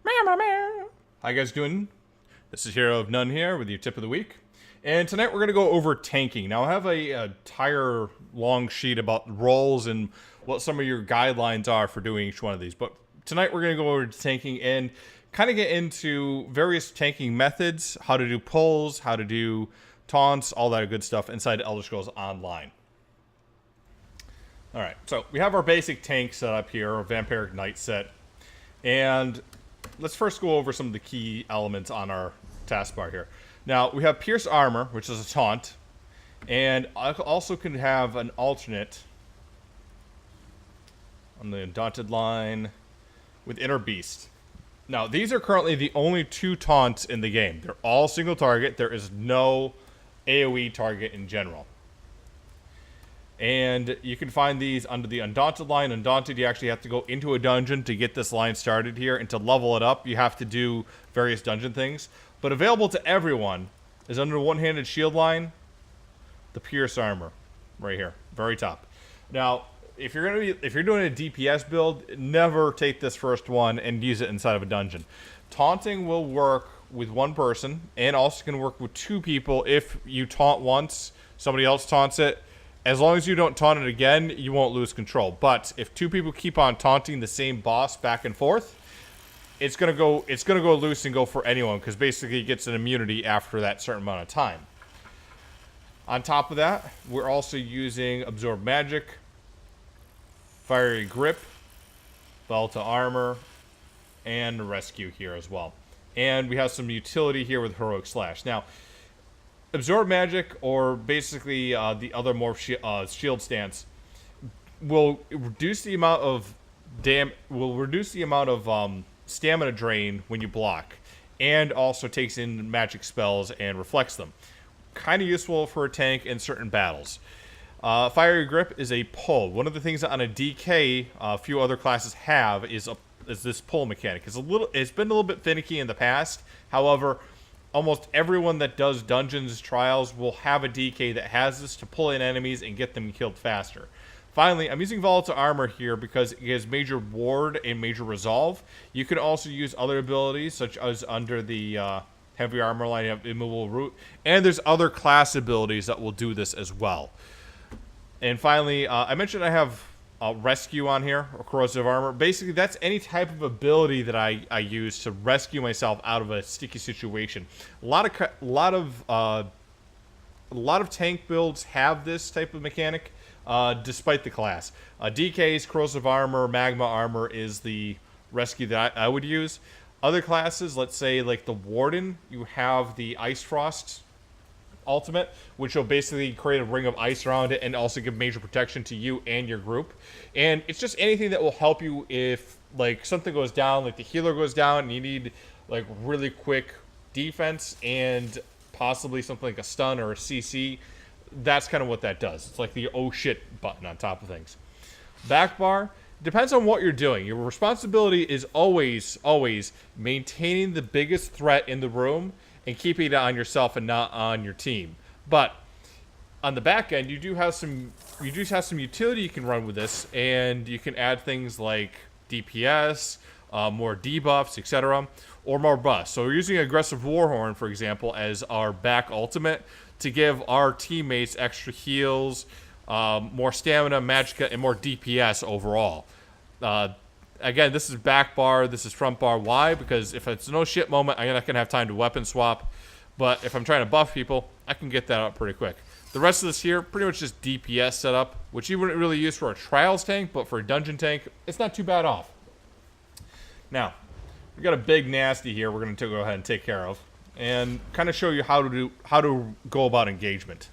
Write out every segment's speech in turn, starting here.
How you guys doing? This is Hero of None here with your tip of the week. And tonight we're going to go over tanking. Now I have a entire long sheet about roles and what some of your guidelines are for doing each one of these. But tonight we're going to go over tanking and kind of get into various tanking methods, how to do pulls, how to do taunts, all that good stuff inside Elder Scrolls Online. Alright, so we have our basic tank set up here, our Vampiric Knight set. And let's first go over some of the key elements on our taskbar here. Now, we have Pierce Armor, which is a taunt. And I also can have an alternate on the Undaunted line with Inner Beast. Now, these are currently the only two taunts in the game. They're all single target. There is no AoE target in general. And you can find these under the Undaunted line. Undaunted, you actually have to go into a dungeon to get this line started here. And to level it up, you have to do various dungeon things. But available to everyone is under the one-handed shield line, the Pierce Armor, right here, very top. Now, if you're doing a DPS build, never take this first one and use it inside of a dungeon. Taunting will work with one person, and also can work with two people. If you taunt once, somebody else taunts it. As long as you don't taunt it again, you won't lose control. But if two people keep on taunting the same boss back and forth, it's gonna go loose and go for anyone, because basically it gets an immunity after that certain amount of time. On top of that, we're also using Absorb Magic, Fiery Grip, Bell to Armor, and Rescue here as well. And we have some utility here with Heroic Slash. Now, Absorb Magic, or basically the other morph shield stance, will reduce the amount of stamina drain when you block, and also takes in magic spells and reflects them. Kind of useful for a tank in certain battles. Fiery Grip is a pull. One of the things that on a DK a few other classes have is this pull mechanic. It's been a little bit finicky in the past. However, almost everyone that does dungeons trials will have a DK that has this to pull in enemies and get them killed faster. Finally, I'm using Volatile Armor here because it gives major ward and major resolve. You can also use other abilities, such as under the Heavy Armor line, you have Immovable Root. And there's other class abilities that will do this as well. And finally, I mentioned I have Rescue on here, or Corrosive Armor. Basically, that's any type of ability that I use to rescue myself out of a sticky situation. A lot of tank builds have this type of mechanic. Despite the class. DK's Corrosive Armor, Magma Armor is the rescue that I would use. Other classes, let's say like the Warden, you have the Ice Frost ultimate, which will basically create a ring of ice around it and also give major protection to you and your group. And it's just anything that will help you if like something goes down, like the healer goes down and you need like really quick defense and possibly something like a stun or a CC. That's kind of what that does. It's like the oh shit button on top of things. Back bar depends on what you're doing. Your responsibility is always maintaining the biggest threat in the room and keeping it on yourself and not on your team. But on the back end, you do have some utility you can run with this, and you can add things like DPS, more debuffs, etc., or more buffs. So we're using Aggressive Warhorn, for example, as our back ultimate to give our teammates extra heals, more stamina, magicka, and more DPS overall. Again, this is back bar, this is front bar. Why? Because if it's a no shit moment, I'm not going to have time to weapon swap. But if I'm trying to buff people, I can get that up pretty quick. The rest of this here, pretty much just DPS setup, which you wouldn't really use for a Trials tank, but for a Dungeon tank, it's not too bad off. Now, we got a big nasty here we're going to go ahead and take care of. And kind of show you how to go about engagement.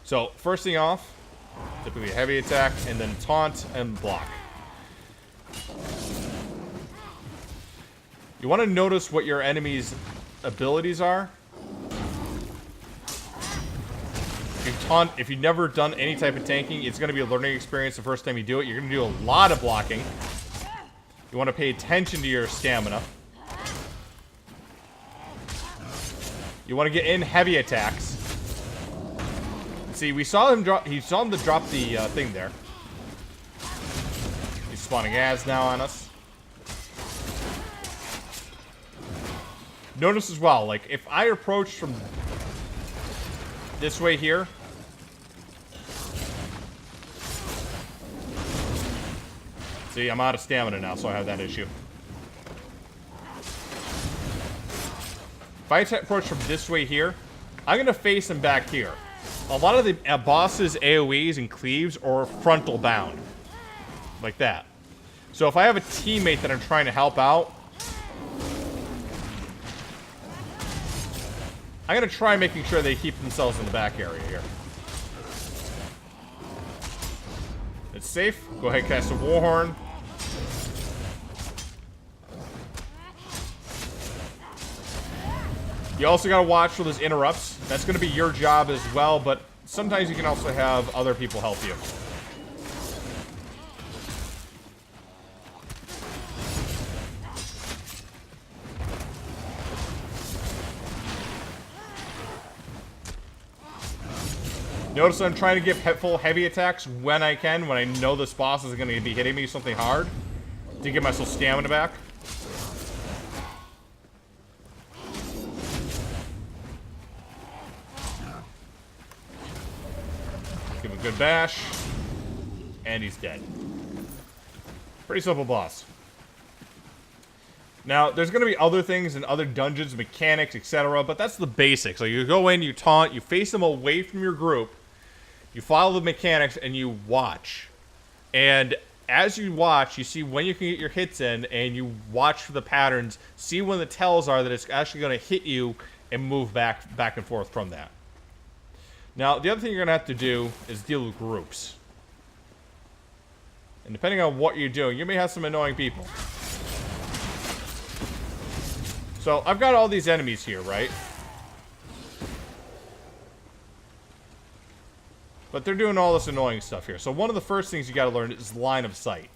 So, first thing off, typically a heavy attack, and then taunt and block. You want to notice what your enemy's abilities are. If you've never done any type of tanking, it's going to be a learning experience the first time you do it. You're going to do a lot of blocking. You want to pay attention to your stamina. You want to get in heavy attacks. See, we saw him drop. He saw him to drop the thing there. He's spawning ads now on us. Notice as well, like, if I approach from this way here, see, I'm out of stamina now, so I have that issue. If I approach from this way here, I'm going to face him back here. A lot of the bosses' AoEs and cleaves are frontal bound. Like that. So if I have a teammate that I'm trying to help out, I'm going to try making sure they keep themselves in the back area here. It's safe. Go ahead and cast a Warhorn. You also got to watch for those interrupts. That's going to be your job as well, but sometimes you can also have other people help you. Notice I'm trying to give full heavy attacks when I can, when I know this boss is going to be hitting me something hard, to get myself stamina back. Give him a good bash, and he's dead. Pretty simple boss. Now, there's going to be other things in other dungeons, mechanics, etc., but that's the basics. So you go in, you taunt, you face them away from your group, you follow the mechanics, and you watch. And as you watch, you see when you can get your hits in, and you watch for the patterns, see when the tells are that it's actually going to hit you, and move back and forth from that. Now, the other thing you're going to have to do is deal with groups. And depending on what you're doing, you may have some annoying people. So, I've got all these enemies here, right? But they're doing all this annoying stuff here. So one of the first things you got to learn is line of sight.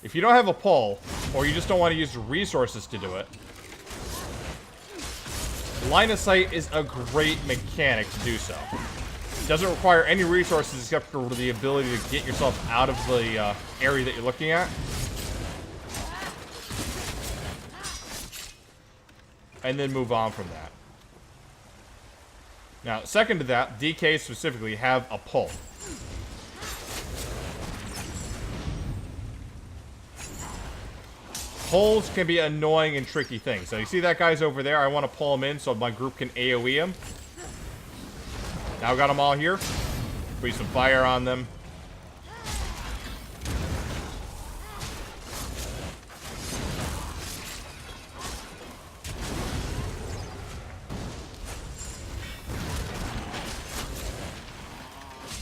If you don't have a pull, or you just don't want to use resources to do it, line of sight is a great mechanic to do so. It doesn't require any resources except for the ability to get yourself out of the area that you're looking at. And then move on from that. Now, second to that, DK specifically have a pull. Pulls can be annoying and tricky things. So you see that guy's over there. I want to pull him in so my group can AoE him. Now I've got them all here. Breathe some fire on them.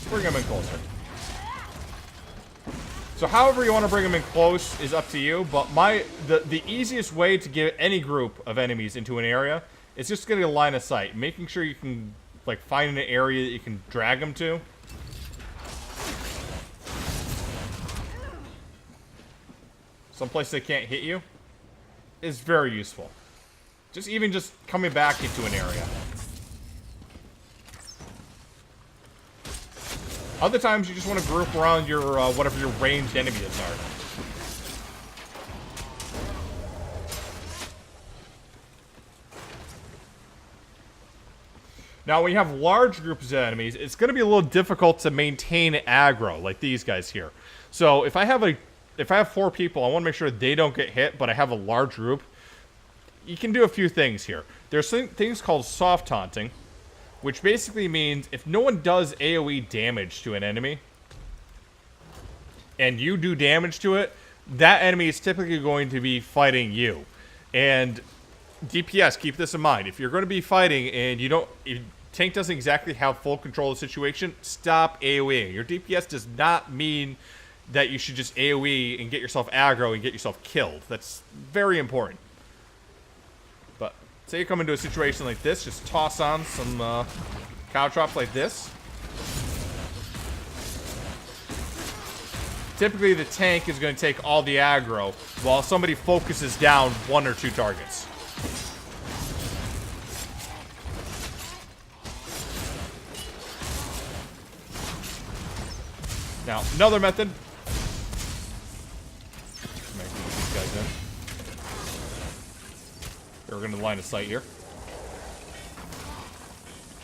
Bring them in closer. So however you want to bring them in close is up to you, but the easiest way to get any group of enemies into an area is just getting a line of sight, making sure you can like find an area that you can drag them to. Someplace they can't hit you is very useful. Even just coming back into an area. Other times, you just want to group around your, whatever your ranged enemies are. Now, when you have large groups of enemies, it's going to be a little difficult to maintain aggro, like these guys here. So, if I have 4 people, I want to make sure they don't get hit, but I have a large group, you can do a few things here. There's things called soft taunting, which basically means if no one does AoE damage to an enemy, and you do damage to it, that enemy is typically going to be fighting you. And DPS, keep this in mind. If you're going to be fighting and if tank doesn't exactly have full control of the situation, stop AoEing. Your DPS does not mean that you should just AoE and get yourself aggro and get yourself killed. That's very important. But say you come into a situation like this, just toss on some cow drops like this. Typically the tank is going to take all the aggro while somebody focuses down 1 or 2 targets. Now, another method. These guys in. We're going to line of sight here.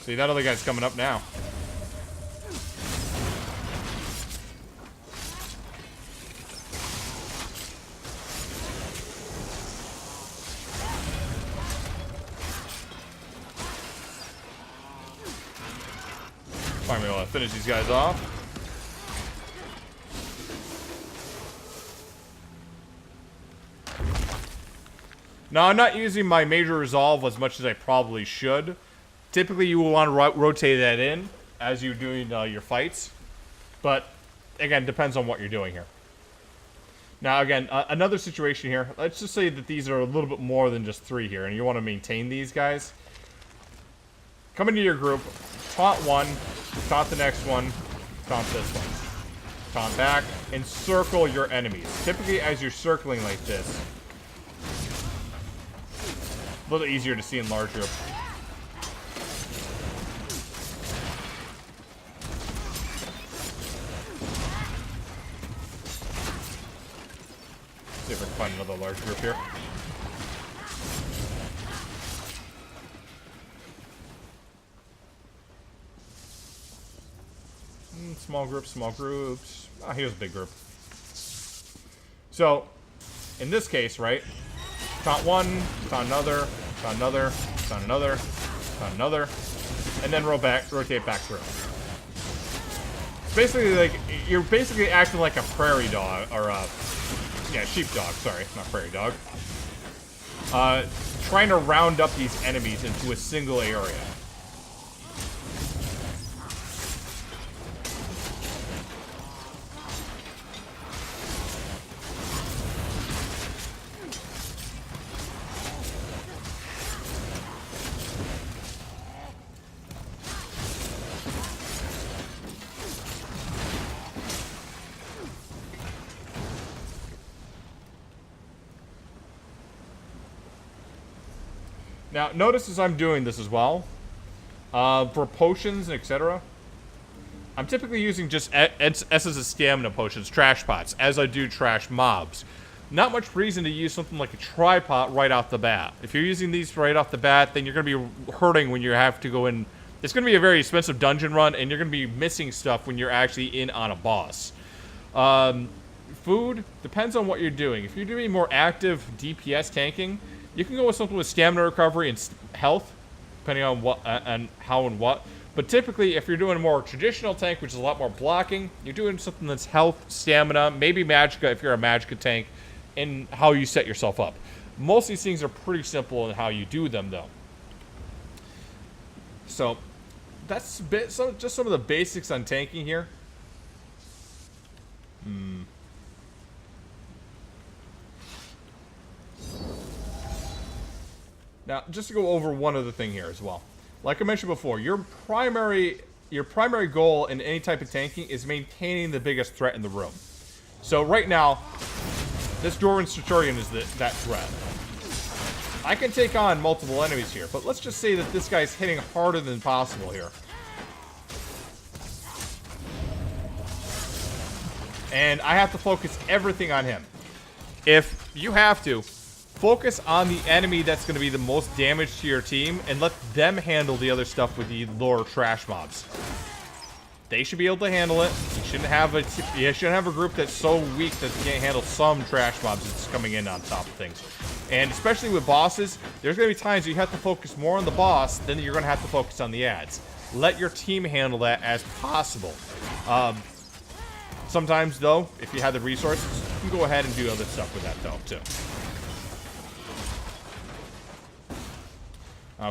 See, that other guy's coming up now. Finally, we'll finish these guys off. Now, I'm not using my major resolve as much as I probably should. Typically, you will want to rotate that in as you're doing your fights. But, again, depends on what you're doing here. Now, again, another situation here. Let's just say that these are a little bit more than just 3 here, and you want to maintain these guys. Come into your group, taunt one, taunt the next one, taunt this one. Taunt back, and circle your enemies. Typically, as you're circling like this, a little easier to see in large group. See if I can find another large group here. Small groups, small groups. Ah, here's a big group. So, in this case, right? Taunt one, taunt another, taunt another, taunt another, taunt another, and then rotate back through. It's basically like, you're basically acting like a prairie dog, or yeah, sheepdog, sorry, not prairie dog. Trying to round up these enemies into a single area. Now, notice as I'm doing this as well, for potions and etc., I'm typically using just S's of stamina potions, trash pots, as I do trash mobs. Not much reason to use something like a tripod right off the bat. If you're using these right off the bat, then you're going to be hurting when you have to go in. It's going to be a very expensive dungeon run, and you're going to be missing stuff when you're actually in on a boss. Food depends on what you're doing. If you're doing more active DPS tanking, you can go with something with stamina recovery and health, depending on what and how and what. But typically, if you're doing a more traditional tank, which is a lot more blocking, you're doing something that's health, stamina, maybe magicka if you're a magicka tank, and how you set yourself up. Most of these things are pretty simple in how you do them, though. So, that's just some of the basics on tanking here. Now, just to go over one other thing here as well. Like I mentioned before, your primary goal in any type of tanking is maintaining the biggest threat in the room. So right now, this Dwarven Centurion is that threat. I can take on multiple enemies here, but let's just say that this guy's hitting harder than possible here. And I have to focus everything on him. If you have to, focus on the enemy that's going to be the most damage to your team and let them handle the other stuff with the lower trash mobs. They should be able to handle it. You shouldn't have a group that's so weak that they can't handle some trash mobs that's coming in on top of things. And especially with bosses, there's going to be times you have to focus more on the boss than you're going to have to focus on the ads. Let your team handle that as possible. Sometimes, though, if you have the resources, you can go ahead and do other stuff with that, though, too.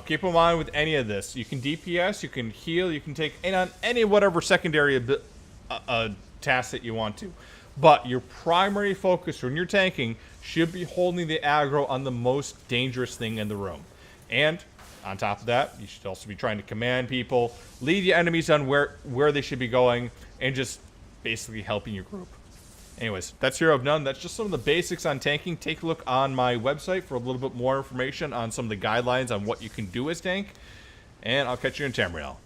Keep in mind with any of this, you can DPS, you can heal, you can take in on any whatever secondary task that you want to. But your primary focus when you're tanking should be holding the aggro on the most dangerous thing in the room. And on top of that, you should also be trying to command people, lead the enemies on where they should be going, and just basically helping your group. Anyways, that's Hero of None. That's just some of the basics on tanking. Take a look on my website for a little bit more information on some of the guidelines on what you can do as tank. And I'll catch you in Tamriel.